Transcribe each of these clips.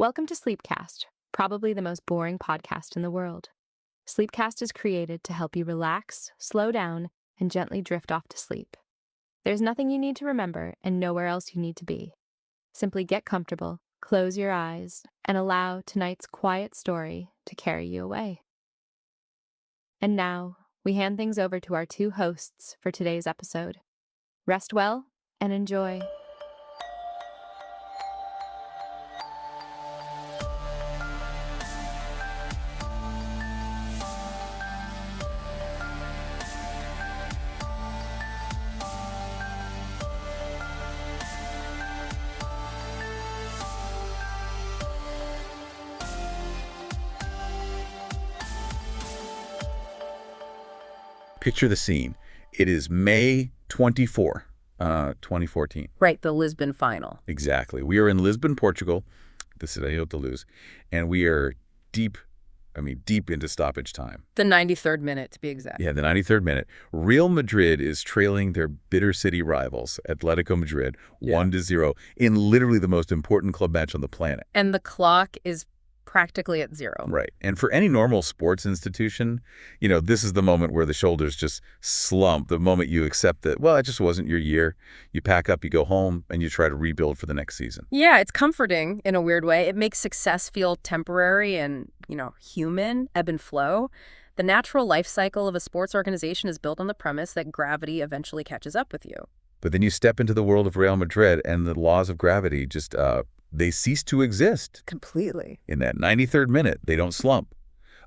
Welcome to Sleepcast, probably the most boring podcast in the world. Sleepcast is created to help you relax, slow down, and gently drift off to sleep. There's nothing you need to remember and nowhere else you need to be. Simply get comfortable, close your eyes, and allow tonight's quiet story to carry you away. And now, we hand things over to our two hosts for today's episode. Rest well and enjoy. Picture the scene. It is May 24, 2014. Right, the Lisbon final. Exactly. We are in Lisbon, Portugal, the Cidade de Luz, and we are deep into stoppage time. The 93rd minute, to be exact. Yeah, the 93rd minute. Real Madrid is trailing their bitter city rivals, Atletico Madrid, 1-0, in literally the most important club match on the planet. And the clock is practically at zero. Right. And for any normal sports institution, this is the moment where the shoulders just slump, the moment you accept that, well, it just wasn't your year. You pack up, you go home, and you try to rebuild for the next season. Yeah, it's comforting in a weird way. It makes success feel temporary and, human, ebb and flow. The natural life cycle of a sports organization is built on the premise that gravity eventually catches up with you. But then you step into the world of Real Madrid, and the laws of gravity just they cease to exist. Completely. In that 93rd minute, they don't slump.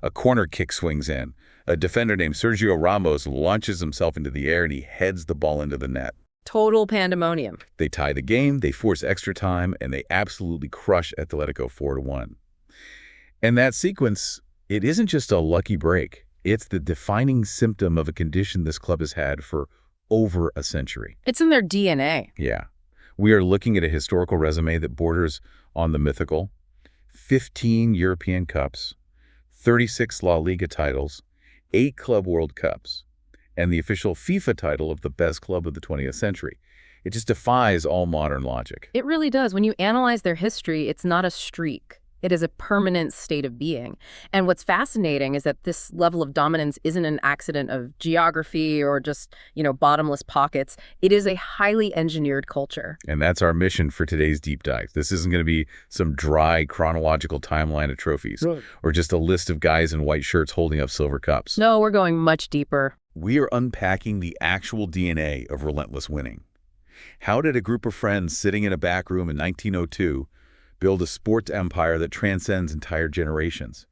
A corner kick swings in. A defender named Sergio Ramos launches himself into the air and he heads the ball into the net. Total pandemonium. They tie the game, they force extra time, and they absolutely crush Atletico 4-1. And that sequence, it isn't just a lucky break. It's the defining symptom of a condition this club has had for over a century. It's in their DNA. Yeah. We are looking at a historical resume that borders on the mythical. 15 European Cups, 36 La Liga titles, 8 Club World Cups, and the official FIFA title of the best club of the 20th century. It just defies all modern logic. It really does. When you analyze their history, it's not a streak. It is a permanent state of being. And what's fascinating is that this level of dominance isn't an accident of geography or just, bottomless pockets. It is a highly engineered culture. And that's our mission for today's deep dive. This isn't going to be some dry chronological timeline of trophies or just a list of guys in white shirts holding up silver cups. No, we're going much deeper. We are unpacking the actual DNA of relentless winning. How did a group of friends sitting in a back room in 1902 build a sports empire that transcends entire generations?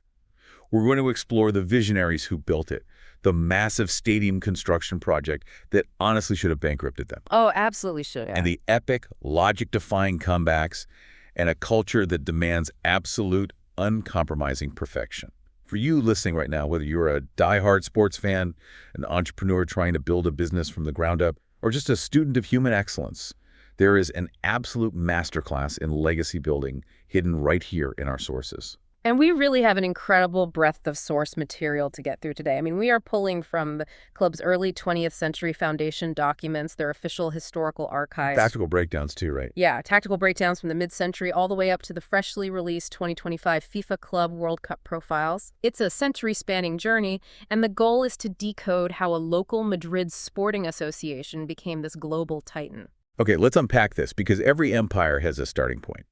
We're going to explore the visionaries who built it, the massive stadium construction project that honestly should have bankrupted them. Oh, absolutely should have. And the epic, logic-defying comebacks, and a culture that demands absolute, uncompromising perfection. For you listening right now, whether you're a diehard sports fan, an entrepreneur trying to build a business from the ground up, or just a student of human excellence, there is an absolute masterclass in legacy building hidden right here in our sources. And we really have an incredible breadth of source material to get through today. We are pulling from the club's early 20th century foundation documents, their official historical archives. Tactical breakdowns too, right? Yeah, tactical breakdowns from the mid-century all the way up to the freshly released 2025 FIFA Club World Cup profiles. It's a century-spanning journey, and the goal is to decode how a local Madrid sporting association became this global titan. Okay, let's unpack this, because every empire has a starting point.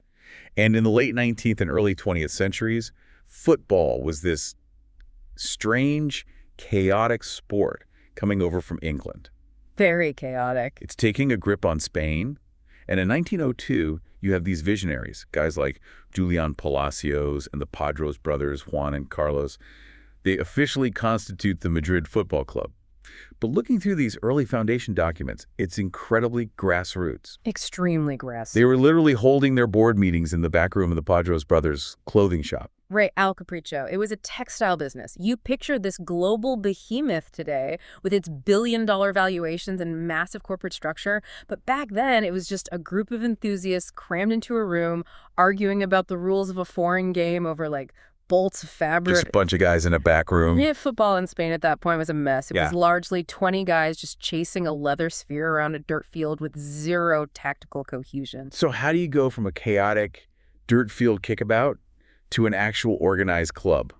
And in the late 19th and early 20th centuries, football was this strange, chaotic sport coming over from England. Very chaotic. It's taking a grip on Spain. And in 1902, you have these visionaries, guys like Julian Palacios and the Padros brothers, Juan and Carlos. They officially constitute the Madrid Football Club. But looking through these early foundation documents, it's incredibly grassroots. Extremely grassroots. They were literally holding their board meetings in the back room of the Padros brothers' clothing shop. Right, Al Capriccio. It was a textile business. You picture this global behemoth today with its billion-dollar valuations and massive corporate structure, but back then it was just a group of enthusiasts crammed into a room arguing about the rules of a foreign game over bolts of fabric. Just a bunch of guys in a back room. Yeah, football in Spain at that point was a mess. It was largely 20 guys just chasing a leather sphere around a dirt field with zero tactical cohesion. So how do you go from a chaotic, dirt field kickabout to an actual organized club.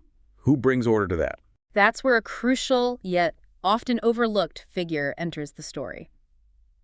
Who brings order to that? That's where a crucial yet often overlooked figure enters the story.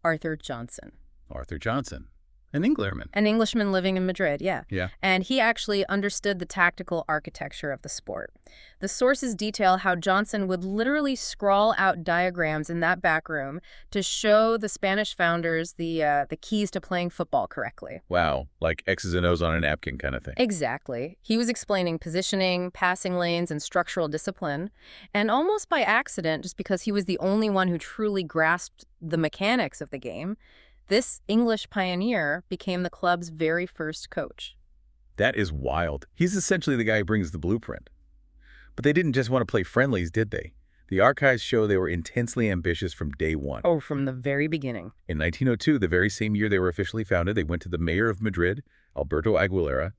Arthur Johnson. Arthur Johnson, an Englishman. An Englishman living in Madrid, yeah. Yeah. And he actually understood the tactical architecture of the sport. The sources detail how Johnson would literally scrawl out diagrams in that back room to show the Spanish founders the keys to playing football correctly. Wow, like X's and O's on a napkin kind of thing. Exactly. He was explaining positioning, passing lanes, and structural discipline. And almost by accident, just because he was the only one who truly grasped the mechanics of the game, this English pioneer became the club's very first coach. That is wild. He's essentially the guy who brings the blueprint. But they didn't just want to play friendlies, did they? The archives show they were intensely ambitious from day one. Oh, from the very beginning. In 1902, the very same year they were officially founded, they went to the mayor of Madrid, Alberto Aguilera,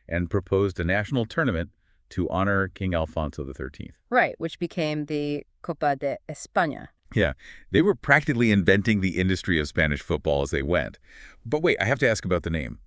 and proposed a national tournament to honor King Alfonso XIII. Right, which became the Copa de España. Yeah, they were practically inventing the industry of Spanish football as they went. But wait, I have to ask about the name.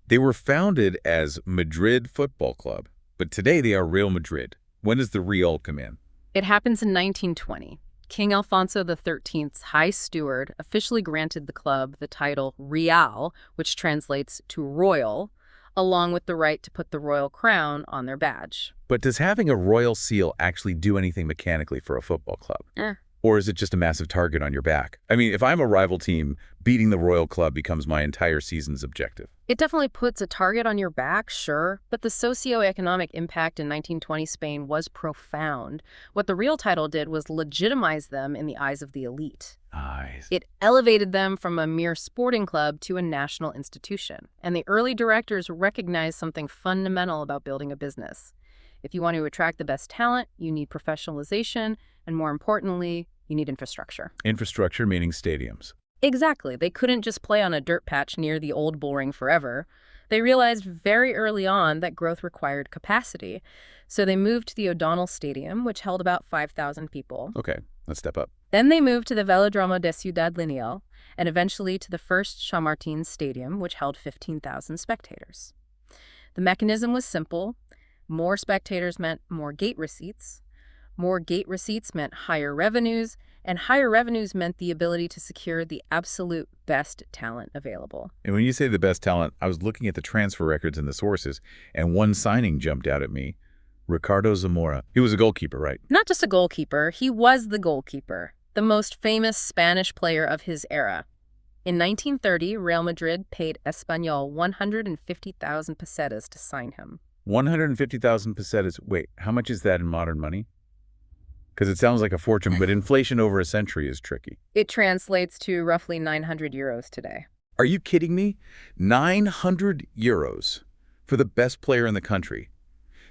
They were founded as Madrid Football Club, but today they are Real Madrid. When does the Real come in? It happens in 1920. King Alfonso XIII's High Steward officially granted the club the title Real, which translates to royal, along with the right to put the royal crown on their badge. But does having a royal seal actually do anything mechanically for a football club? Or is it just a massive target on your back? I mean, if I'm a rival team, beating the Royal Club becomes my entire season's objective. It definitely puts a target on your back, sure, but the socioeconomic impact in 1920 Spain was profound. What the Real title did was legitimize them in the eyes of the elite. Nice. It elevated them from a mere sporting club to a national institution. And the early directors recognized something fundamental about building a business. If you want to attract the best talent, you need professionalization, and more importantly, you need infrastructure. Infrastructure meaning stadiums. Exactly. They couldn't just play on a dirt patch near the old bullring forever. They realized very early on that growth required capacity. So they moved to the O'Donnell Stadium, which held about 5,000 people. Okay, let's step up. Then they moved to the Velódromo de Ciudad Lineal, and eventually to the first Chamartín Stadium, which held 15,000 spectators. The mechanism was simple. More spectators meant more gate receipts. More gate receipts meant higher revenues, and higher revenues meant the ability to secure the absolute best talent available. And when you say the best talent, I was looking at the transfer records and the sources, and one signing jumped out at me. Ricardo Zamora. He was a goalkeeper, right? Not just a goalkeeper, he was the goalkeeper, the most famous Spanish player of his era. In 1930, Real Madrid paid Espanyol 150,000 pesetas to sign him. 150,000 pesetas. Wait, how much is that in modern money? Because it sounds like a fortune, but inflation over a century is tricky. It translates to roughly 900 euros today. Are you kidding me? 900 euros for the best player in the country.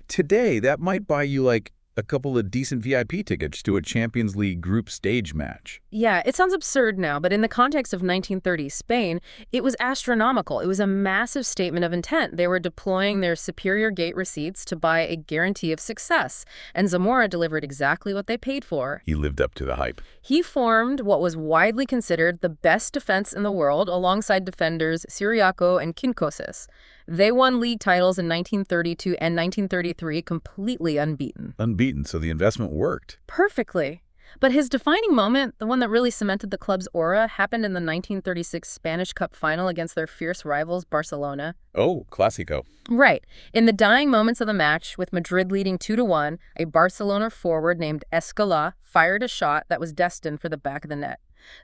Today, that might buy you like a couple of decent VIP tickets to a Champions League group stage match. Yeah, it sounds absurd now, but in the context of 1930 Spain, it was astronomical. It was a massive statement of intent. They were deploying their superior gate receipts to buy a guarantee of success, and Zamora delivered exactly what they paid for. He lived up to the hype. He formed what was widely considered the best defense in the world alongside defenders Ciriaco and Quincoces. They won league titles in 1932 and 1933 completely unbeaten. Unbeaten, so the investment worked. Perfectly. But his defining moment, the one that really cemented the club's aura, happened in the 1936 Spanish Cup final against their fierce rivals, Barcelona. Oh, Clásico. Right. In the dying moments of the match, with Madrid leading 2-1, a Barcelona forward named Escalá fired a shot that was destined for the back of the net.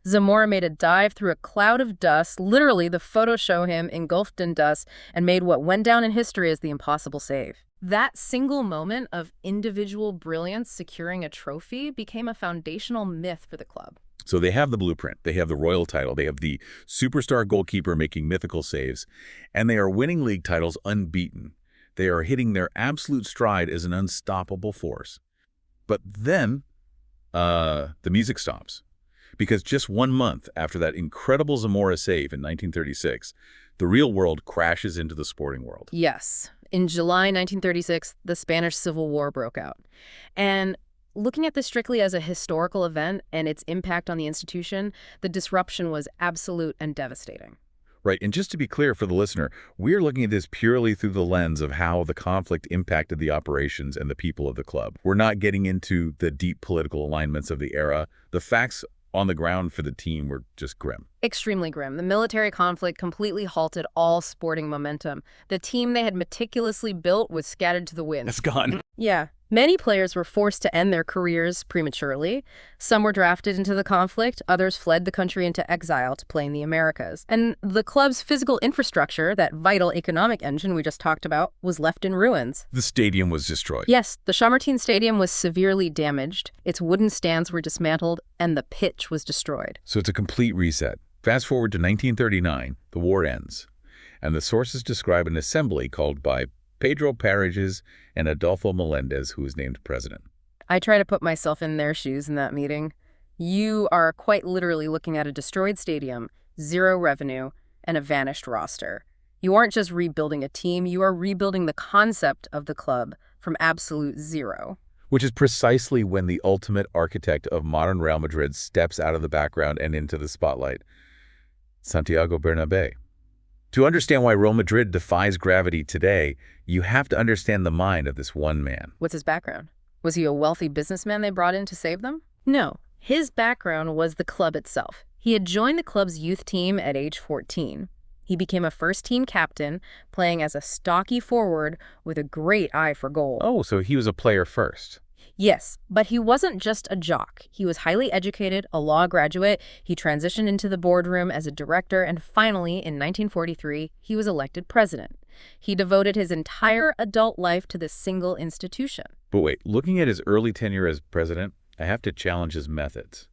Zamora made a dive through a cloud of dust. Literally, the photos show him engulfed in dust and made what went down in history as the impossible save. That single moment of individual brilliance securing a trophy became a foundational myth for the club. So they have the blueprint, they have the royal title, they have the superstar goalkeeper making mythical saves, and they are winning league titles unbeaten. They are hitting their absolute stride as an unstoppable force. But then, the music stops. Because just 1 month after that incredible Zamora save in 1936, the real world crashes into the sporting world. Yes. In July 1936, the Spanish Civil War broke out. And looking at this strictly as a historical event and its impact on the institution, the disruption was absolute and devastating. Right, and just to be clear for the listener, we're looking at this purely through the lens of how the conflict impacted the operations and the people of the club. We're not getting into the deep political alignments of the era. The facts on the ground for the team were just grim. Extremely grim. The military conflict completely halted all sporting momentum. The team they had meticulously built was scattered to the wind. It's gone. Yeah. Many players were forced to end their careers prematurely. Some were drafted into the conflict, others fled the country into exile to play in the Americas. And the club's physical infrastructure, that vital economic engine we just talked about, was left in ruins. The stadium was destroyed. Yes, the Chamartín Stadium was severely damaged, its wooden stands were dismantled, and the pitch was destroyed. So it's a complete reset. Fast forward to 1939, the war ends, and the sources describe an assembly called by Pedro Paredes and Adolfo Melendez, who was named president. I try to put myself in their shoes in that meeting. You are quite literally looking at a destroyed stadium, zero revenue, and a vanished roster. You aren't just rebuilding a team, you are rebuilding the concept of the club from absolute zero. Which is precisely when the ultimate architect of modern Real Madrid steps out of the background and into the spotlight, Santiago Bernabéu. To understand why Real Madrid defies gravity today, you have to understand the mind of this one man. What's his background? Was he a wealthy businessman they brought in to save them? No. His background was the club itself. He had joined the club's youth team at age 14. He became a first-team captain, playing as a stocky forward with a great eye for goal. Oh, so he was a player first. Yes, but he wasn't just a jock. He was highly educated, a law graduate. He transitioned into the boardroom as a director, and finally, in 1943, he was elected president. He devoted his entire adult life to this single institution. But wait, looking at his early tenure as president, I have to challenge his methods.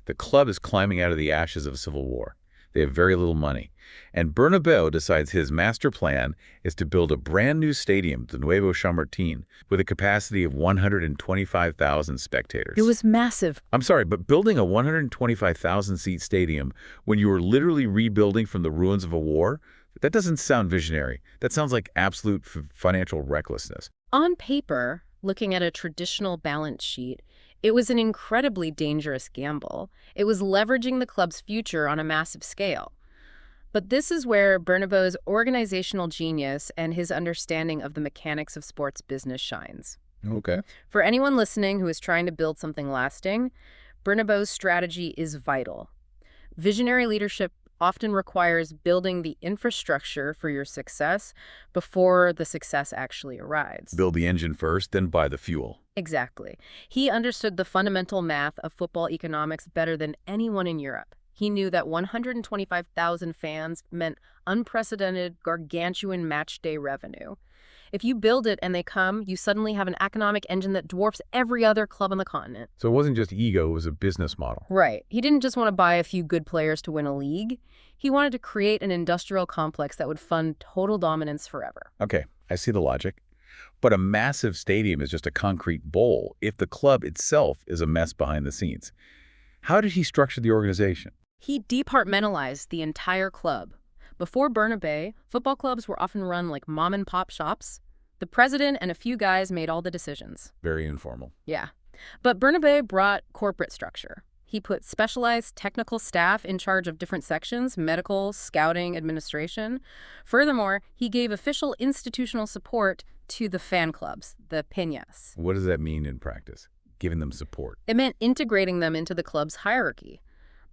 The club is climbing out of the ashes of civil war. They have very little money. And Bernabéu decides his master plan is to build a brand new stadium, the Nuevo Chamartín, with a capacity of 125,000 spectators. It was massive. I'm sorry, but building a 125,000-seat stadium when you were literally rebuilding from the ruins of a war, that doesn't sound visionary. That sounds like absolute financial recklessness. On paper, looking at a traditional balance sheet, it was an incredibly dangerous gamble. It was leveraging the club's future on a massive scale. But this is where Bernabéu's organizational genius and his understanding of the mechanics of sports business shines. Okay. For anyone listening who is trying to build something lasting, Bernabéu's strategy is vital. Visionary leadership often requires building the infrastructure for your success before the success actually arrives. Build the engine first, then buy the fuel. Exactly. He understood the fundamental math of football economics better than anyone in Europe. He knew that 125,000 fans meant unprecedented, gargantuan match day revenue. If you build it and they come, you suddenly have an economic engine that dwarfs every other club on the continent. So it wasn't just ego, it was a business model. Right. He didn't just want to buy a few good players to win a league. He wanted to create an industrial complex that would fund total dominance forever. Okay, I see the logic. But a massive stadium is just a concrete bowl if the club itself is a mess behind the scenes. How did he structure the organization? He departmentalized the entire club. Before Bernabéu, football clubs were often run like mom-and-pop shops. The president and a few guys made all the decisions. Very informal. Yeah. But Bernabéu brought corporate structure. He put specialized technical staff in charge of different sections, medical, scouting, administration. Furthermore, he gave official institutional support to the fan clubs, the peñas. What does that mean in practice? Giving them support. It meant integrating them into the club's hierarchy.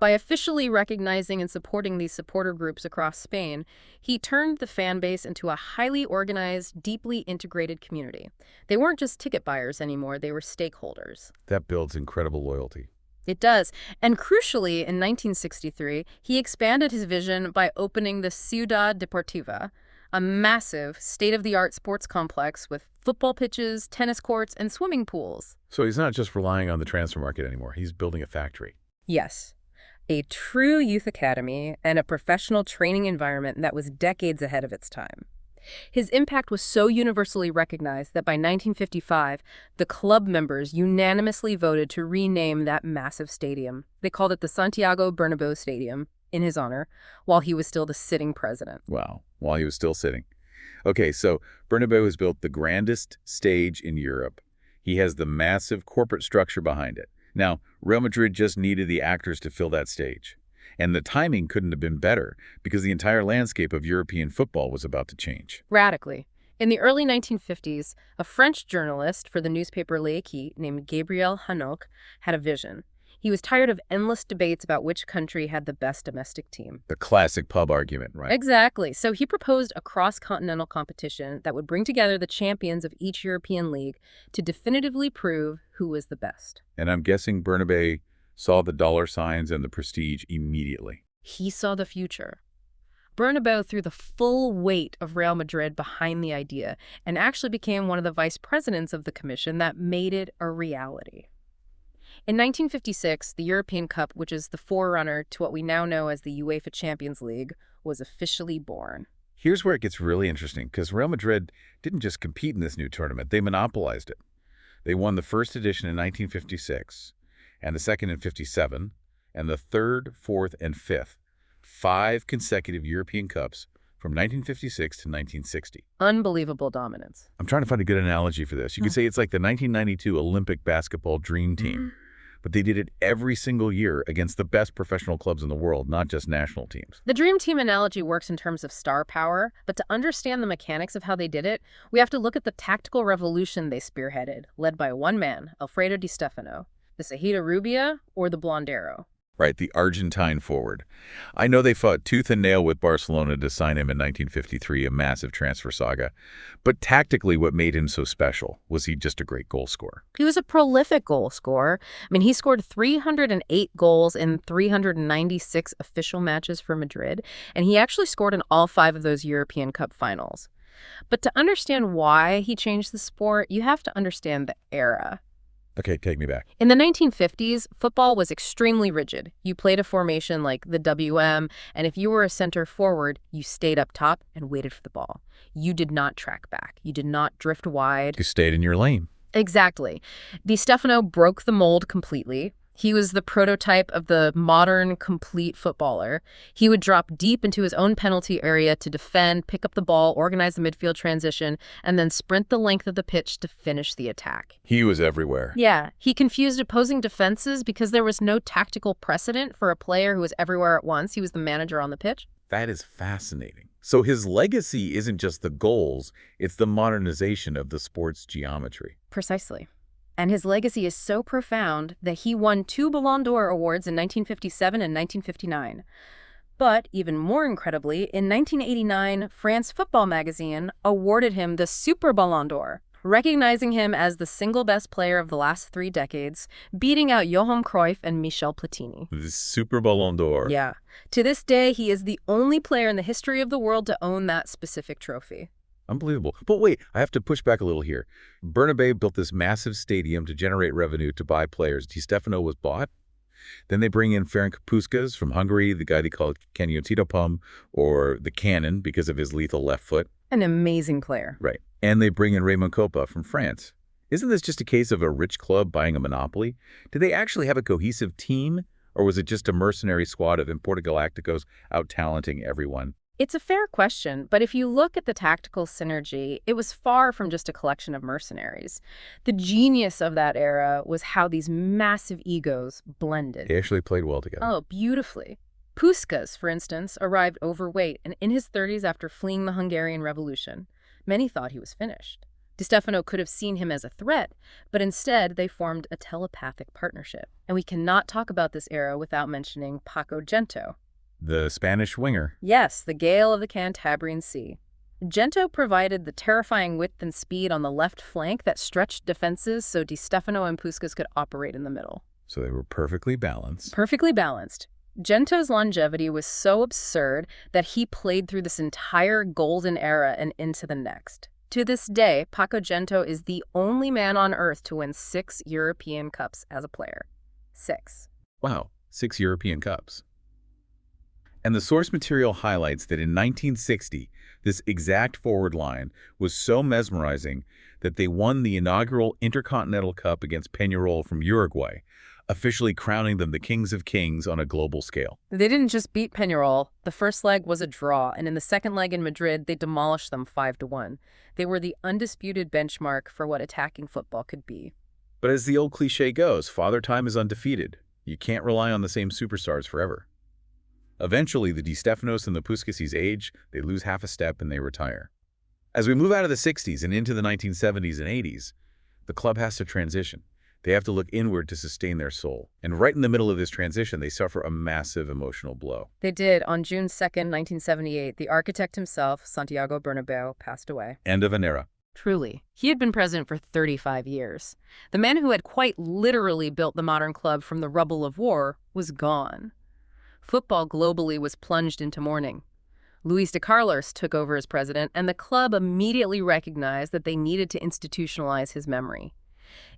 By officially recognizing and supporting these supporter groups across Spain, he turned the fan base into a highly organized, deeply integrated community. They weren't just ticket buyers anymore, they were stakeholders. That builds incredible loyalty. It does. And crucially, in 1963, he expanded his vision by opening the Ciudad Deportiva, a massive, state-of-the-art sports complex with football pitches, tennis courts, and swimming pools. So he's not just relying on the transfer market anymore. He's building a factory. Yes. A true youth academy and a professional training environment that was decades ahead of its time. His impact was so universally recognized that by 1955, the club members unanimously voted to rename that massive stadium. They called it the Santiago Bernabéu Stadium in his honor, while he was still the sitting president. Wow, while he was still sitting. Okay, so Bernabéu has built the grandest stage in Europe. He has the massive corporate structure behind it. Now, Real Madrid just needed the actors to fill that stage. And the timing couldn't have been better because the entire landscape of European football was about to change. Radically. In the early 1950s, a French journalist for the newspaper L'Équipe named Gabriel Hanoch had a vision. He was tired of endless debates about which country had the best domestic team. The classic pub argument, right? Exactly. So he proposed a cross-continental competition that would bring together the champions of each European league to definitively prove who was the best. And I'm guessing Bernabéu saw the dollar signs and the prestige immediately. He saw the future. Bernabéu threw the full weight of Real Madrid behind the idea and actually became one of the vice presidents of the commission that made it a reality. In 1956, the European Cup, which is the forerunner to what we now know as the UEFA Champions League, was officially born. Here's where it gets really interesting, because Real Madrid didn't just compete in this new tournament, they monopolized it. They won the first edition in 1956, and the second in 57, and the third, fourth, and fifth, 5 consecutive European Cups from 1956 to 1960. Unbelievable dominance. I'm trying to find a good analogy for this. You could say it's like the 1992 Olympic basketball dream team. But they did it every single year against the best professional clubs in the world, not just national teams. The dream team analogy works in terms of star power, but to understand the mechanics of how they did it, we have to look at the tactical revolution they spearheaded, led by one man, Alfredo Di Stéfano, the Cejita Rubia or the Blondero. Right, the Argentine forward. I know they fought tooth and nail with Barcelona to sign him in 1953, a massive transfer saga. But tactically, what made him so special? Was he just a great goal scorer? He was a prolific goal scorer. He scored 308 goals in 396 official matches for Madrid, and he actually scored in all 5 of those European Cup finals. But to understand why he changed the sport, you have to understand the era. Okay, take me back. In the 1950s, football was extremely rigid. You played a formation like the WM, and if you were a center forward, you stayed up top and waited for the ball. You did not track back. You did not drift wide. You stayed in your lane. Exactly. Di Stéfano broke the mold completely. He was the prototype of the modern, complete footballer. He would drop deep into his own penalty area to defend, pick up the ball, organize the midfield transition, and then sprint the length of the pitch to finish the attack. He was everywhere. Yeah, he confused opposing defenses because there was no tactical precedent for a player who was everywhere at once. He was the manager on the pitch. That is fascinating. So his legacy isn't just the goals, it's the modernization of the sport's geometry. Precisely. And his legacy is so profound that he won 2 Ballon d'Or awards in 1957 and 1959. But even more incredibly, in 1989, France Football magazine awarded him the Super Ballon d'Or, recognizing him as the single best player of the last 3 decades, beating out Johan Cruyff and Michel Platini. The Super Ballon d'Or. Yeah. To this day, he is the only player in the history of the world to own that specific trophy. Unbelievable. But wait, I have to push back a little here. Bernabéu built this massive stadium to generate revenue to buy players. Di Stéfano was bought. Then they bring in Ferenc Puskás from Hungary, the guy they called Canyon or the Cannon because of his lethal left foot. An amazing player. Right. And they bring in Raymond Kopa from France. Isn't this just a case of a rich club buying a monopoly? Did they actually have a cohesive team? Or was it just a mercenary squad of imported Galácticos out-talenting everyone? It's a fair question, but if you look at the tactical synergy, it was far from just a collection of mercenaries. The genius of that era was how these massive egos blended. They actually played well together. Oh, beautifully. Puskás, for instance, arrived overweight and in his 30s after fleeing the Hungarian Revolution. Many thought he was finished. Di Stéfano could have seen him as a threat, but instead they formed a telepathic partnership. And we cannot talk about this era without mentioning Paco Gento. The Spanish winger. Yes, the Gale of the Cantabrian Sea. Gento provided the terrifying width and speed on the left flank that stretched defenses so Di Stéfano and Puskás could operate in the middle. So they were perfectly balanced. Perfectly balanced. Gento's longevity was so absurd that he played through this entire golden era and into the next. To this day, Paco Gento is the only man on earth to win 6 European Cups as a player. 6. Wow, 6 European Cups. And the source material highlights that in 1960, this exact forward line was so mesmerizing that they won the inaugural Intercontinental Cup against Peñarol from Uruguay, officially crowning them the kings of kings on a global scale. They didn't just beat Peñarol. The first leg was a draw, and in the second leg in Madrid, they demolished them 5-1. They were the undisputed benchmark for what attacking football could be. But as the old cliche goes, Father Time is undefeated. You can't rely on the same superstars forever. Eventually, the Di Stefanos and the Puscasis age, they lose half a step and they retire. As we move out of the 60s and into the 1970s and 80s, the club has to transition. They have to look inward to sustain their soul. And right in the middle of this transition, they suffer a massive emotional blow. They did. On June 2nd, 1978, the architect himself, Santiago Bernabéu, passed away. End of an era. Truly. He had been president for 35 years. The man who had quite literally built the modern club from the rubble of war was gone. Football globally was plunged into mourning. Luis de Carlos took over as president, and the club immediately recognized that they needed to institutionalize his memory.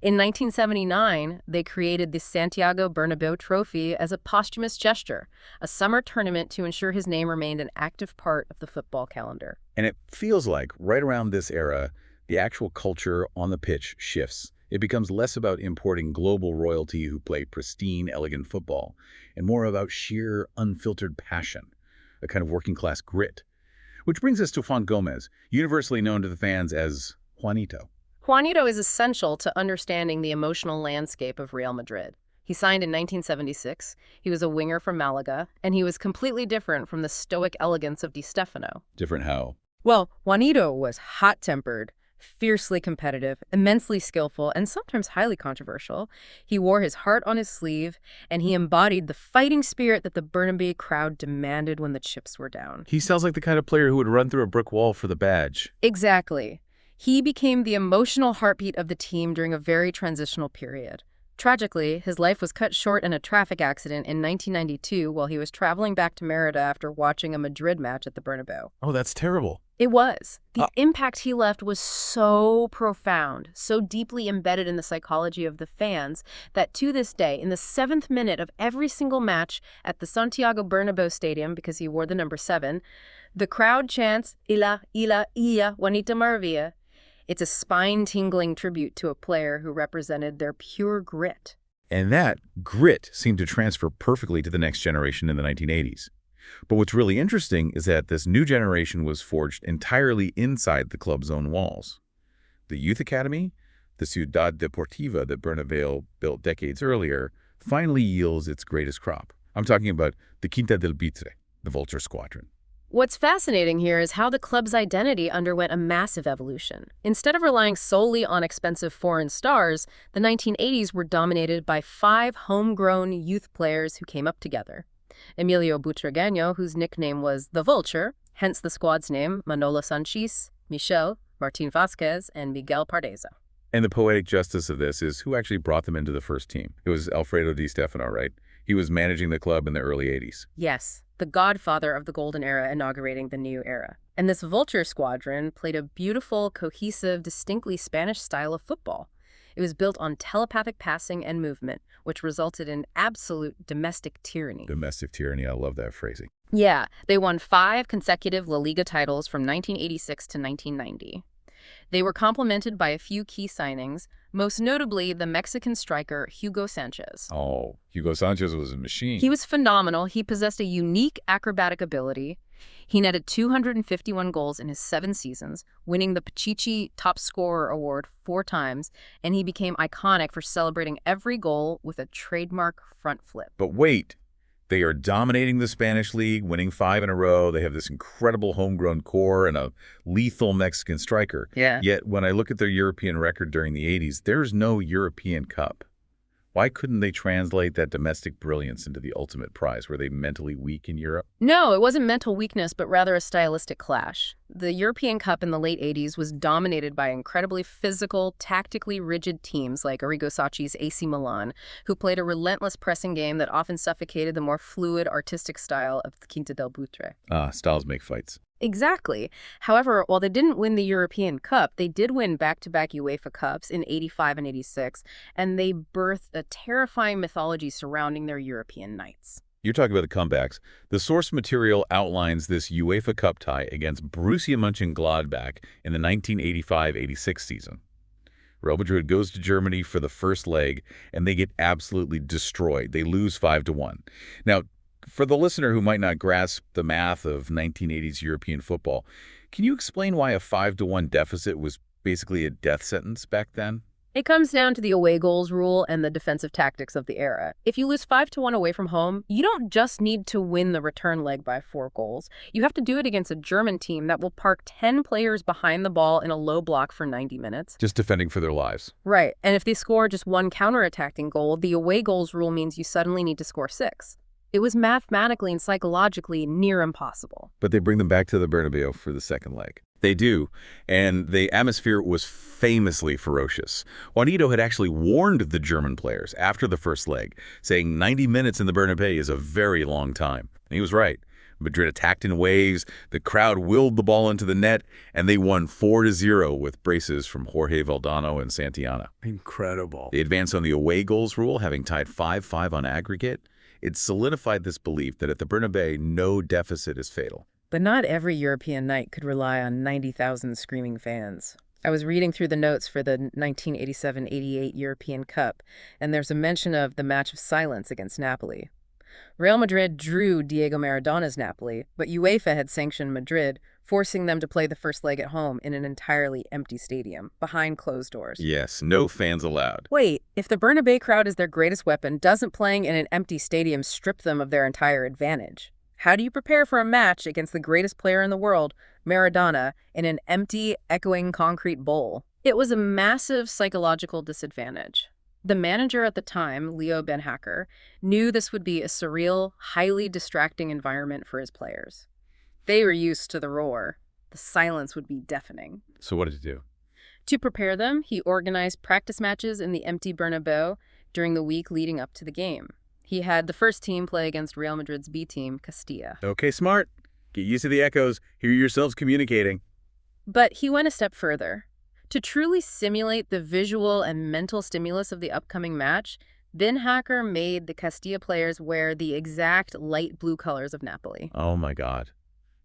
In 1979, they created the Santiago Bernabéu Trophy as a posthumous gesture, a summer tournament to ensure his name remained an active part of the football calendar. And it feels like right around this era, the actual culture on the pitch shifts. It becomes less about importing global royalty who play pristine, elegant football, and more about sheer, unfiltered passion, a kind of working-class grit. Which brings us to Juan Gomez, universally known to the fans as Juanito. Juanito is essential to understanding the emotional landscape of Real Madrid. He signed in 1976, he was a winger from Malaga, and he was completely different from the stoic elegance of Di Stéfano. Different how? Well, Juanito was hot-tempered, fiercely competitive, immensely skillful, and sometimes highly controversial. He wore his heart on his sleeve, and he embodied the fighting spirit that the Bernabéu crowd demanded when the chips were down. He sounds like the kind of player who would run through a brick wall for the badge. Exactly. He became the emotional heartbeat of the team during a very transitional period. Tragically, his life was cut short in a traffic accident in 1992 while he was traveling back to Merida after watching a Madrid match at the Bernabéu. Oh, that's terrible. It was. The impact he left was so profound, so deeply embedded in the psychology of the fans, that to this day, in the 7th minute of every single match at the Santiago Bernabéu Stadium, because he wore the number 7, the crowd chants, "Ila, Ila, Ia, Juanita Maravilla." It's a spine-tingling tribute to a player who represented their pure grit. And that grit seemed to transfer perfectly to the next generation in the 1980s. But what's really interesting is that this new generation was forged entirely inside the club's own walls. The youth academy, the Ciudad Deportiva that Bernabéu built decades earlier, finally yields its greatest crop. I'm talking about the Quinta del Buitre, the Vulture Squadron. What's fascinating here is how the club's identity underwent a massive evolution. Instead of relying solely on expensive foreign stars, the 1980s were dominated by 5 homegrown youth players who came up together. Emilio Butragueño, whose nickname was the Vulture, hence the squad's name, Manolo Sanchis, Michel, Martín Vázquez, and Miguel Pardeza. And the poetic justice of this is who actually brought them into the first team. It was Alfredo Di Stéfano, right? He was managing the club in the early 80s. Yes, the godfather of the golden era inaugurating the new era. And this Vulture squadron played a beautiful, cohesive, distinctly Spanish style of football. It was built on telepathic passing and movement, which resulted in absolute domestic tyranny. Domestic tyranny, I love that phrasing. Yeah, they won 5 consecutive La Liga titles from 1986 to 1990. They were complemented by a few key signings, most notably the Mexican striker Hugo Sanchez. Oh, Hugo Sanchez was a machine. He was phenomenal. He possessed a unique acrobatic ability. He netted 251 goals in his 7 seasons, winning the Pichichi Top Scorer Award 4 times, and he became iconic for celebrating every goal with a trademark front flip. But wait, they are dominating the Spanish league, winning 5 in a row. They have this incredible homegrown core and a lethal Mexican striker. Yeah. Yet when I look at their European record during the 80s, there's no European Cup. Why couldn't they translate that domestic brilliance into the ultimate prize? Were they mentally weak in Europe? No, it wasn't mental weakness, but rather a stylistic clash. The European Cup in the late 80s was dominated by incredibly physical, tactically rigid teams like Arrigo Sacchi's AC Milan, who played a relentless pressing game that often suffocated the more fluid, artistic style of the Quinta del Buitre. Styles make fights. Exactly. However, while they didn't win the European Cup, they did win back-to-back UEFA Cups in 85 and 86, and they birthed a terrifying mythology surrounding their European nights. You're talking about the comebacks. The source material outlines this UEFA Cup tie against Borussia Mönchengladbach in the 1985-86 season. Real Madrid goes to Germany for the first leg, and they get absolutely destroyed. They lose 5-1. Now, for the listener who might not grasp the math of 1980s European football, can you explain why a 5-1 deficit was basically a death sentence back then? It comes down to the away goals rule and the defensive tactics of the era. If you lose 5-1 away from home, you don't just need to win the return leg by 4 goals. You have to do it against a German team that will park 10 players behind the ball in a low block for 90 minutes. Just defending for their lives. Right, and if they score just one counterattacking goal, the away goals rule means you suddenly need to score 6. It was mathematically and psychologically near impossible. But they bring them back to the Bernabeu for the second leg. They do, and the atmosphere was famously ferocious. Juanito had actually warned the German players after the first leg, saying 90 minutes in the Bernabeu is a very long time. And he was right. Madrid attacked in waves, the crowd willed the ball into the net, and they won 4-0 with braces from Jorge Valdano and Santillana. Incredible. They advanced on the away goals rule, having tied 5-5 on aggregate. It solidified this belief that at the Bernabeu, no deficit is fatal. But not every European night could rely on 90,000 screaming fans. I was reading through the notes for the 1987-88 European Cup, and there's a mention of the match of silence against Napoli. Real Madrid drew Diego Maradona's Napoli, but UEFA had sanctioned Madrid, forcing them to play the first leg at home in an entirely empty stadium, behind closed doors. Yes, no fans allowed. Wait, if the Bernabeu crowd is their greatest weapon, doesn't playing in an empty stadium strip them of their entire advantage? How do you prepare for a match against the greatest player in the world, Maradona, in an empty, echoing concrete bowl? It was a massive psychological disadvantage. The manager at the time, Leo Ben Hacker, knew this would be a surreal, highly distracting environment for his players. They were used to the roar. The silence would be deafening. So what did he do? To prepare them, he organized practice matches in the empty Bernabeu during the week leading up to the game. He had the first team play against Real Madrid's B team, Castilla. Okay, smart. Get used to the echoes. Hear yourselves communicating. But he went a step further. To truly simulate the visual and mental stimulus of the upcoming match, Ben Hacker made the Castilla players wear the exact light blue colors of Napoli. Oh my God.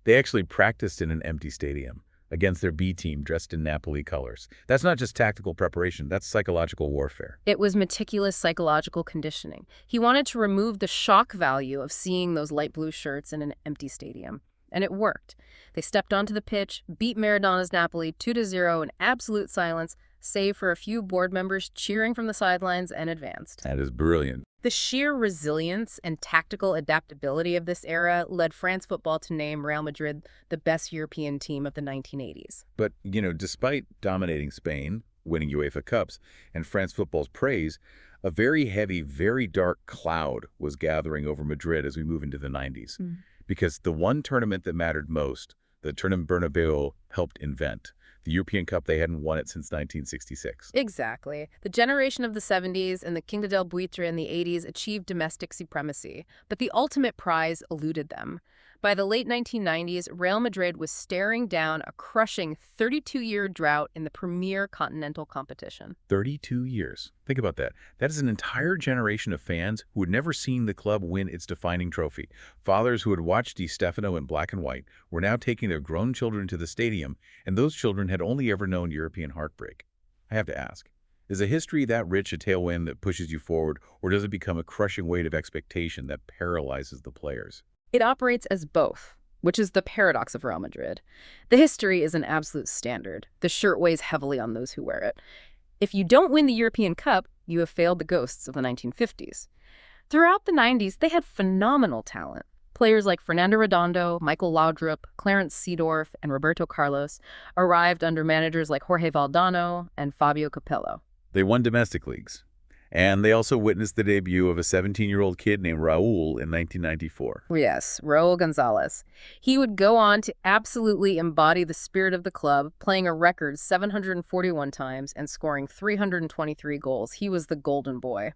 They actually practiced in an empty stadium against their B team dressed in Napoli colors. That's not just tactical preparation, that's psychological warfare. It was meticulous psychological conditioning. He wanted to remove the shock value of seeing those light blue shirts in an empty stadium. And it worked. They stepped onto the pitch, beat Maradona's Napoli 2-0 in absolute silence, save for a few board members cheering from the sidelines, and advanced. That is brilliant. The sheer resilience and tactical adaptability of this era led France football to name Real Madrid the best European team of the 1980s. But, despite dominating Spain, winning UEFA Cups, and France football's praise, a very heavy, very dark cloud was gathering over Madrid as we move into the 90s. Because the one tournament that mattered most, the tournament Bernabeu helped invent, the European Cup, they hadn't won it since 1966. Exactly. The generation of the 70s and the Quinta del Buitre in the 80s achieved domestic supremacy, but the ultimate prize eluded them. By the late 1990s, Real Madrid was staring down a crushing 32-year drought in the premier continental competition. 32 years. Think about that. That is an entire generation of fans who had never seen the club win its defining trophy. Fathers who had watched Di Stéfano in black and white were now taking their grown children to the stadium, and those children had only ever known European heartbreak. I have to ask, is a history that rich a tailwind that pushes you forward, or does it become a crushing weight of expectation that paralyzes the players? It operates as both, which is the paradox of Real Madrid. The history is an absolute standard. The shirt weighs heavily on those who wear it. If you don't win the European Cup, you have failed the ghosts of the 1950s. Throughout the 90s, they had phenomenal talent. Players like Fernando Redondo, Michael Laudrup, Clarence Seedorf, and Roberto Carlos arrived under managers like Jorge Valdano and Fabio Capello. They won domestic leagues. And they also witnessed the debut of a 17-year-old kid named Raul in 1994. Yes, Raul Gonzalez. He would go on to absolutely embody the spirit of the club, playing a record 741 times and scoring 323 goals. He was the golden boy.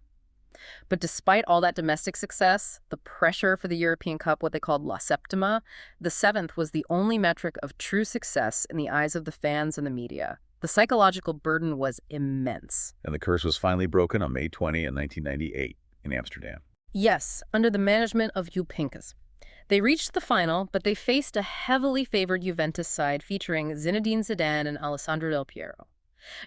But despite all that domestic success, the pressure for the European Cup, what they called La Septima, the seventh was the only metric of true success in the eyes of the fans and the media. The psychological burden was immense. And the curse was finally broken on May 20 in 1998 in Amsterdam. Yes, under the management of Jupp Heynckes. They reached the final, but they faced a heavily favored Juventus side featuring Zinedine Zidane and Alessandro Del Piero.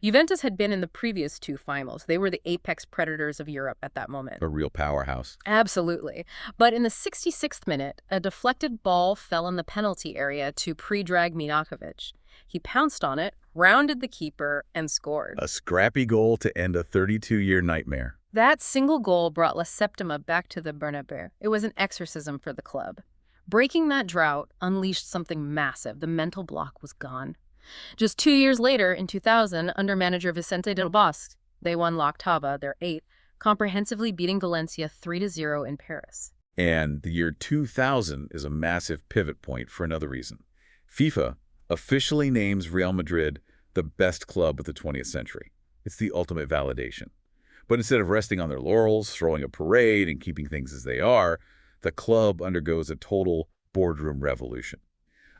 Juventus had been in the previous two finals. They were the apex predators of Europe at that moment. A real powerhouse. Absolutely. But in the 66th minute, a deflected ball fell in the penalty area to Predrag Minakovic. He pounced on it, rounded the keeper, and scored. A scrappy goal to end a 32-year nightmare. That single goal brought La Septima back to the Bernabéu. It was an exorcism for the club. Breaking that drought unleashed something massive. The mental block was gone. Just 2 years later, in 2000, under manager Vicente Del Bosque, they won L'Octava, their eighth, comprehensively beating Valencia 3-0 in Paris. And the year 2000 is a massive pivot point for another reason. FIFA officially names Real Madrid the best club of the 20th century. It's the ultimate validation. But instead of resting on their laurels, throwing a parade, and keeping things as they are, the club undergoes a total boardroom revolution.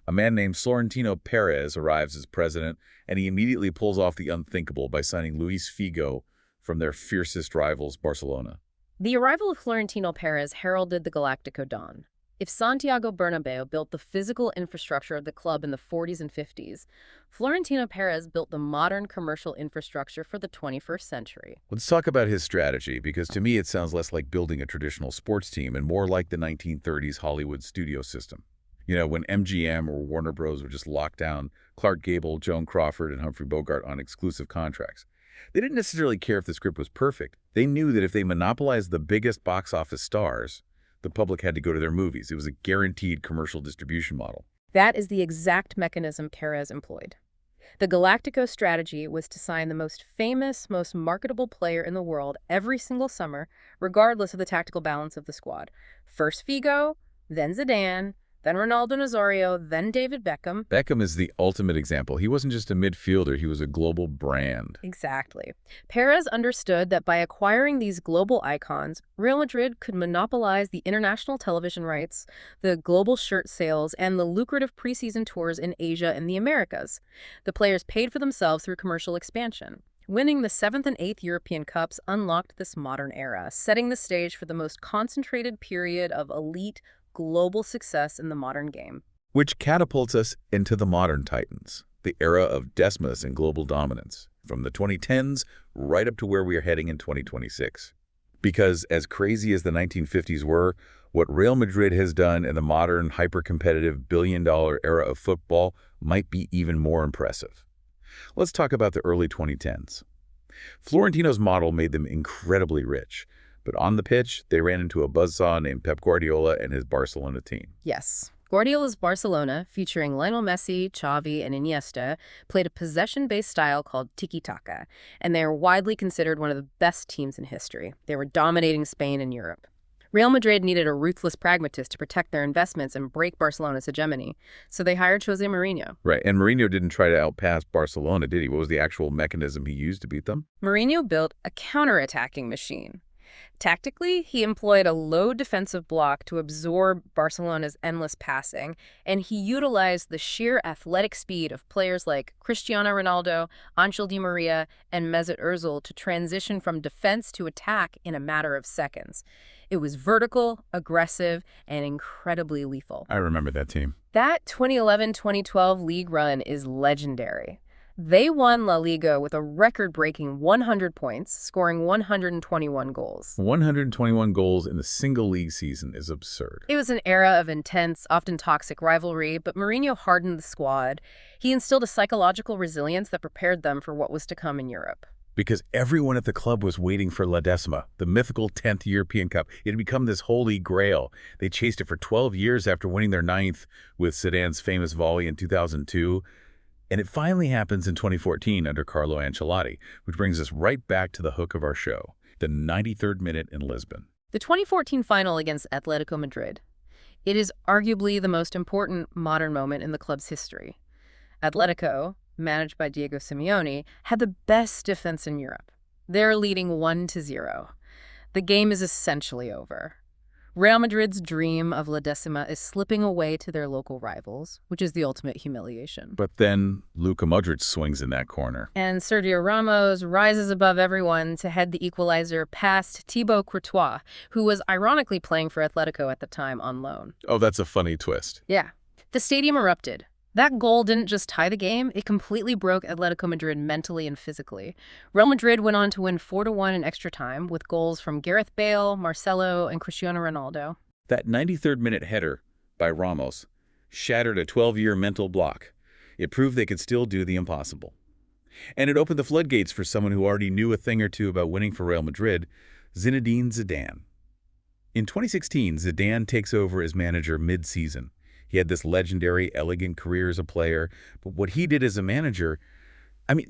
A man named Florentino Perez arrives as president, and he immediately pulls off the unthinkable by signing Luis Figo from their fiercest rivals, Barcelona. The arrival of Florentino Perez heralded the Galáctico dawn. If Santiago Bernabéu built the physical infrastructure of the club in the 40s and 50s, Florentino Perez built the modern commercial infrastructure for the 21st century. Let's talk about his strategy, because to me it sounds less like building a traditional sports team and more like the 1930s Hollywood studio system. You know, when MGM or Warner Bros. Would just lock down Clark Gable, Joan Crawford, and Humphrey Bogart on exclusive contracts. They didn't necessarily care if the script was perfect. They knew that if they monopolized the biggest box office stars, the public had to go to their movies. It was a guaranteed commercial distribution model. That is the exact mechanism Perez employed. The Galáctico strategy was to sign the most famous, most marketable player in the world every single summer, regardless of the tactical balance of the squad. First Figo, then Zidane, then Ronaldo Nazario, then David Beckham. Beckham is the ultimate example. He wasn't just a midfielder, he was a global brand. Exactly. Perez understood that by acquiring these global icons, Real Madrid could monopolize the international television rights, the global shirt sales, and the lucrative preseason tours in Asia and the Americas. The players paid for themselves through commercial expansion. Winning the 7th and 8th European Cups unlocked this modern era, setting the stage for the most concentrated period of elite global success in the modern game. Which catapults us into the modern titans, the era of despotism and global dominance, from the 2010s right up to where we are heading in 2026. Because as crazy as the 1950s were, what Real Madrid has done in the modern, hyper-competitive, billion-dollar era of football might be even more impressive. Let's talk about the early 2010s. Florentino's model made them incredibly rich. But on the pitch, they ran into a buzzsaw named Pep Guardiola and his Barcelona team. Yes. Guardiola's Barcelona, featuring Lionel Messi, Xavi, and Iniesta, played a possession-based style called tiki-taka, and they are widely considered one of the best teams in history. They were dominating Spain and Europe. Real Madrid needed a ruthless pragmatist to protect their investments and break Barcelona's hegemony, so they hired Jose Mourinho. Right, and Mourinho didn't try to outpass Barcelona, did he? What was the actual mechanism he used to beat them? Mourinho built a counter-attacking machine. Tactically, he employed a low defensive block to absorb Barcelona's endless passing, and he utilized the sheer athletic speed of players like Cristiano Ronaldo, Ángel Di Maria, and Mesut Ozil to transition from defense to attack in a matter of seconds. It was vertical, aggressive, and incredibly lethal. I remember that team. That 2011-2012 league run is legendary. They won La Liga with a record-breaking 100 points, scoring 121 goals. 121 goals in a single league season is absurd. It was an era of intense, often toxic rivalry, but Mourinho hardened the squad. He instilled a psychological resilience that prepared them for what was to come in Europe. Because everyone at the club was waiting for La Decima, the mythical 10th European Cup. It had become this holy grail. They chased it for 12 years after winning their 9th with Zidane's famous volley in 2002. And it finally happens in 2014 under Carlo Ancelotti, which brings us right back to the hook of our show, the 93rd minute in Lisbon. The 2014 final against Atletico Madrid. It is arguably the most important modern moment in the club's history. Atletico, managed by Diego Simeone, had the best defense in Europe. They're leading 1-0. The game is essentially over. Real Madrid's dream of La Decima is slipping away to their local rivals, which is the ultimate humiliation. But then Luka Modric swings in that corner. And Sergio Ramos rises above everyone to head the equalizer past Thibaut Courtois, who was ironically playing for Atletico at the time on loan. Oh, that's a funny twist. Yeah. The stadium erupted. That goal didn't just tie the game, it completely broke Atletico Madrid mentally and physically. Real Madrid went on to win 4-1 in extra time with goals from Gareth Bale, Marcelo, and Cristiano Ronaldo. That 93rd minute header by Ramos shattered a 12-year mental block. It proved they could still do the impossible. And it opened the floodgates for someone who already knew a thing or two about winning for Real Madrid, Zinedine Zidane. In 2016, Zidane takes over as manager mid-season. He had this legendary, elegant career as a player, but what he did as a manager,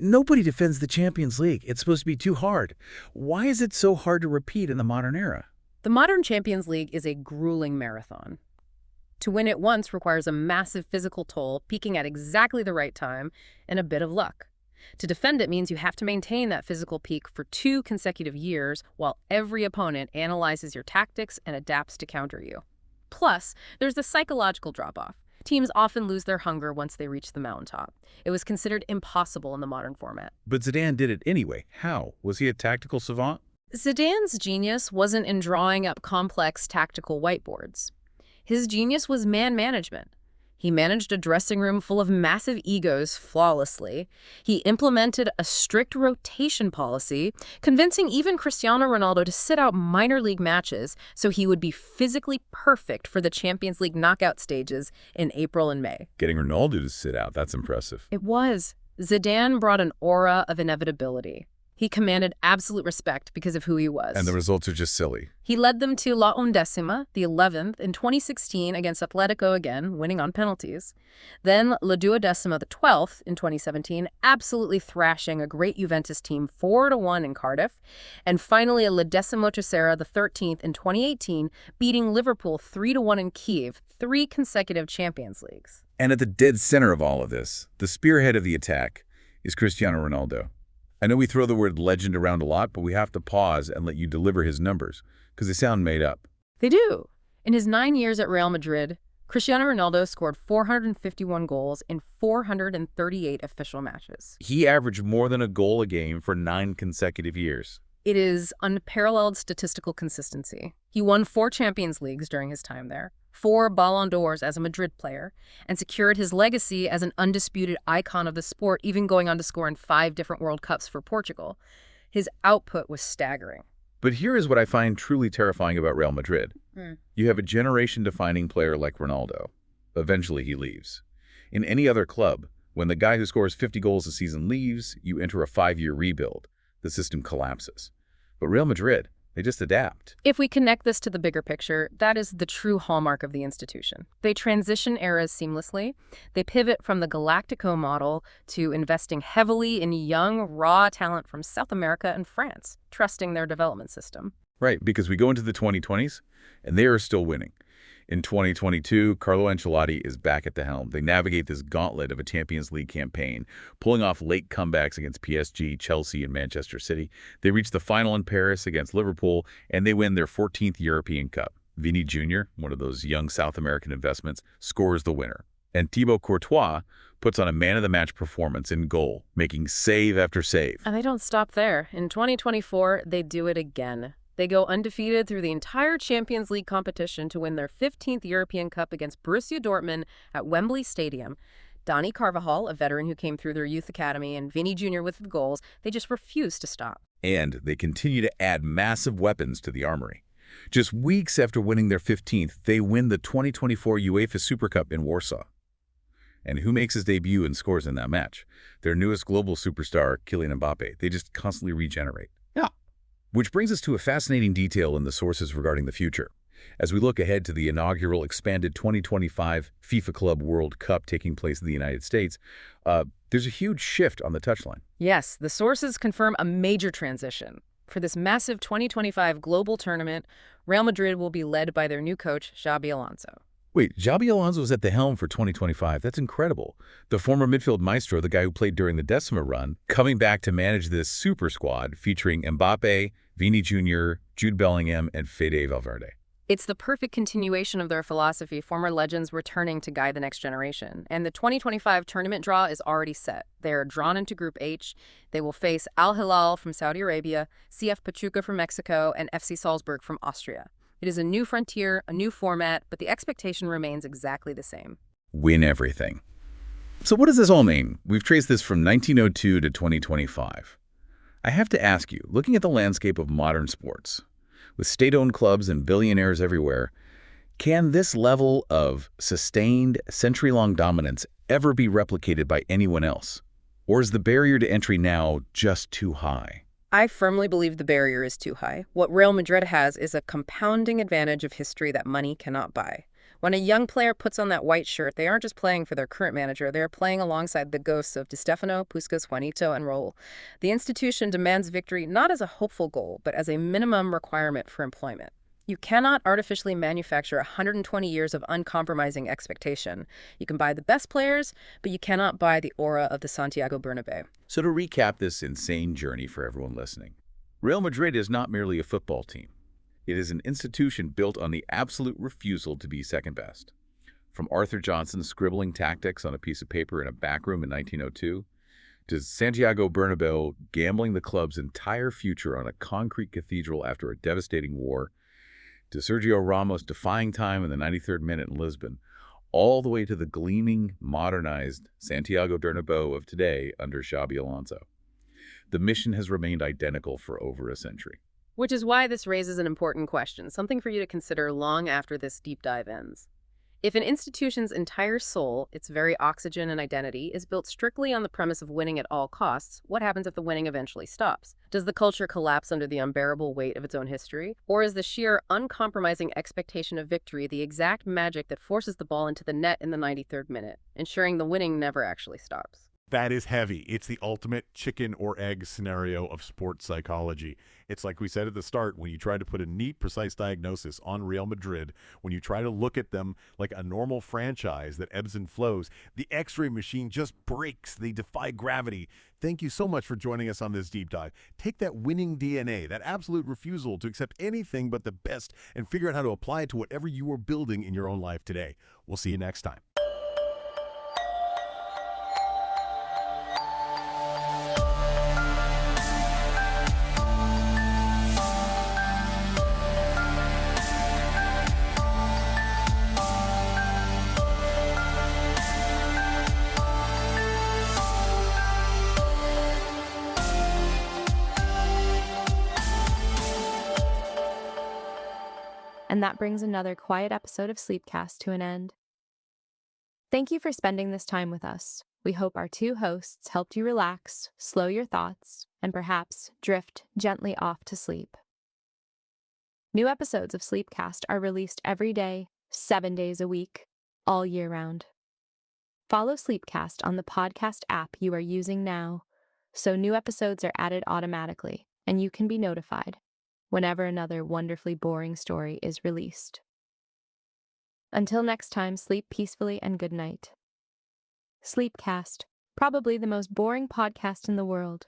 nobody defends the Champions League. It's supposed to be too hard. Why is it so hard to repeat in the modern era? The modern Champions League is a grueling marathon. To win it once requires a massive physical toll, peaking at exactly the right time, and a bit of luck. To defend it means you have to maintain that physical peak for 2 consecutive years while every opponent analyzes your tactics and adapts to counter you. Plus, there's the psychological drop-off. Teams often lose their hunger once they reach the mountaintop. It was considered impossible in the modern format. But Zidane did it anyway. How? Was he a tactical savant? Zidane's genius wasn't in drawing up complex tactical whiteboards. His genius was man management. He managed a dressing room full of massive egos flawlessly. He implemented a strict rotation policy, convincing even Cristiano Ronaldo to sit out minor league matches so he would be physically perfect for the Champions League knockout stages in April and May. Getting Ronaldo to sit out, that's impressive. It was. Zidane brought an aura of inevitability. He commanded absolute respect because of who he was. And the results are just silly. He led them to La Undécima, the 11th, in 2016 against Atletico again, winning on penalties. Then La Duodécima, the 12th, in 2017, absolutely thrashing a great Juventus team 4-1 in Cardiff. And finally, La Decimotercera, the 13th, in 2018, beating Liverpool 3-1 in Kiev, 3 consecutive Champions Leagues. And at the dead center of all of this, the spearhead of the attack, is Cristiano Ronaldo. I know we throw the word legend around a lot, but we have to pause and let you deliver his numbers, because they sound made up. They do. In his 9 years at Real Madrid, Cristiano Ronaldo scored 451 goals in 438 official matches. He averaged more than a goal a game for 9 consecutive years. It is unparalleled statistical consistency. He won 4 Champions Leagues during his time there, 4 Ballon d'Ors as a Madrid player, and secured his legacy as an undisputed icon of the sport, even going on to score in 5 different World Cups for Portugal. His output was staggering. But here is what I find truly terrifying about Real Madrid. You have a generation-defining player like Ronaldo. Eventually he leaves. In any other club, when the guy who scores 50 goals a season leaves, you enter a 5-year rebuild. The system collapses. But Real Madrid, they just adapt. If we connect this to the bigger picture, that is the true hallmark of the institution. They transition eras seamlessly. They pivot from the Galáctico model to investing heavily in young, raw talent from South America and France, trusting their development system. Right, because we go into the 2020s, and they are still winning. In 2022, Carlo Ancelotti is back at the helm. They navigate this gauntlet of a Champions League campaign, pulling off late comebacks against PSG, Chelsea, and Manchester City. They reach the final in Paris against Liverpool, and they win their 14th European Cup. Vini Jr., one of those young South American investments, scores the winner. And Thibaut Courtois puts on a man-of-the-match performance in goal, making save after save. And they don't stop there. In 2024, they do it again. They go undefeated through the entire Champions League competition to win their 15th European Cup against Borussia Dortmund at Wembley Stadium. Dani Carvajal, a veteran who came through their youth academy, and Vini Jr. with the goals, they just refuse to stop. And they continue to add massive weapons to the armory. Just weeks after winning their 15th, they win the 2024 UEFA Super Cup in Warsaw. And who makes his debut and scores in that match? Their newest global superstar, Kylian Mbappe. They just constantly regenerate. Which brings us to a fascinating detail in the sources regarding the future. As we look ahead to the inaugural expanded 2025 FIFA Club World Cup taking place in the United States, there's a huge shift on the touchline. Yes, the sources confirm a major transition. For this massive 2025 global tournament, Real Madrid will be led by their new coach, Xabi Alonso. Wait, Xabi Alonso is at the helm for 2025. That's incredible. The former midfield maestro, the guy who played during the Decima run, coming back to manage this super squad featuring Mbappe, Vini Jr., Jude Bellingham, and Fede Valverde. It's the perfect continuation of their philosophy, former legends returning to guide the next generation. And the 2025 tournament draw is already set. They are drawn into Group H. They will face Al Hilal from Saudi Arabia, CF Pachuca from Mexico, and FC Salzburg from Austria. It is a new frontier, a new format, but the expectation remains exactly the same. Win everything. So what does this all mean? We've traced this from 1902 to 2025. I have to ask you, looking at the landscape of modern sports, with state-owned clubs and billionaires everywhere, can this level of sustained, century-long dominance ever be replicated by anyone else? Or is the barrier to entry now just too high? I firmly believe the barrier is too high. What Real Madrid has is a compounding advantage of history that money cannot buy. When a young player puts on that white shirt, they aren't just playing for their current manager, they're playing alongside the ghosts of Di Stéfano, Puskas, Juanito, and Raúl. The institution demands victory not as a hopeful goal, but as a minimum requirement for employment. You cannot artificially manufacture 120 years of uncompromising expectation. You can buy the best players, but you cannot buy the aura of the Santiago Bernabéu. So to recap this insane journey for everyone listening, Real Madrid is not merely a football team. It is an institution built on the absolute refusal to be second best. From Arthur Johnson scribbling tactics on a piece of paper in a back room in 1902, to Santiago Bernabéu gambling the club's entire future on a concrete cathedral after a devastating war, to Sergio Ramos defying time in the 93rd minute in Lisbon, all the way to the gleaming, modernized Santiago Bernabéu of today under Xabi Alonso. The mission has remained identical for over a century. Which is why this raises an important question, something for you to consider long after this deep dive ends. If an institution's entire soul, its very oxygen and identity, is built strictly on the premise of winning at all costs, what happens if the winning eventually stops? Does the culture collapse under the unbearable weight of its own history? Or is the sheer, uncompromising expectation of victory the exact magic that forces the ball into the net in the 93rd minute, ensuring the winning never actually stops? That is heavy. It's the ultimate chicken or egg scenario of sports psychology. It's like we said at the start, when you try to put a neat, precise diagnosis on Real Madrid, when you try to look at them like a normal franchise that ebbs and flows, the X-ray machine just breaks. They defy gravity. Thank you so much for joining us on this deep dive. Take that winning DNA, that absolute refusal to accept anything but the best, and figure out how to apply it to whatever you are building in your own life today. We'll see you next time. And that brings another quiet episode of Sleepcast to an end. Thank you for spending this time with us. We hope our two hosts helped you relax, slow your thoughts, and perhaps drift gently off to sleep. New episodes of Sleepcast are released every day, 7 days a week, all year round. Follow Sleepcast on the podcast app you are using now, so new episodes are added automatically, and you can be notified whenever another wonderfully boring story is released. Until next time, sleep peacefully and good night. Sleepcast, probably the most boring podcast in the world.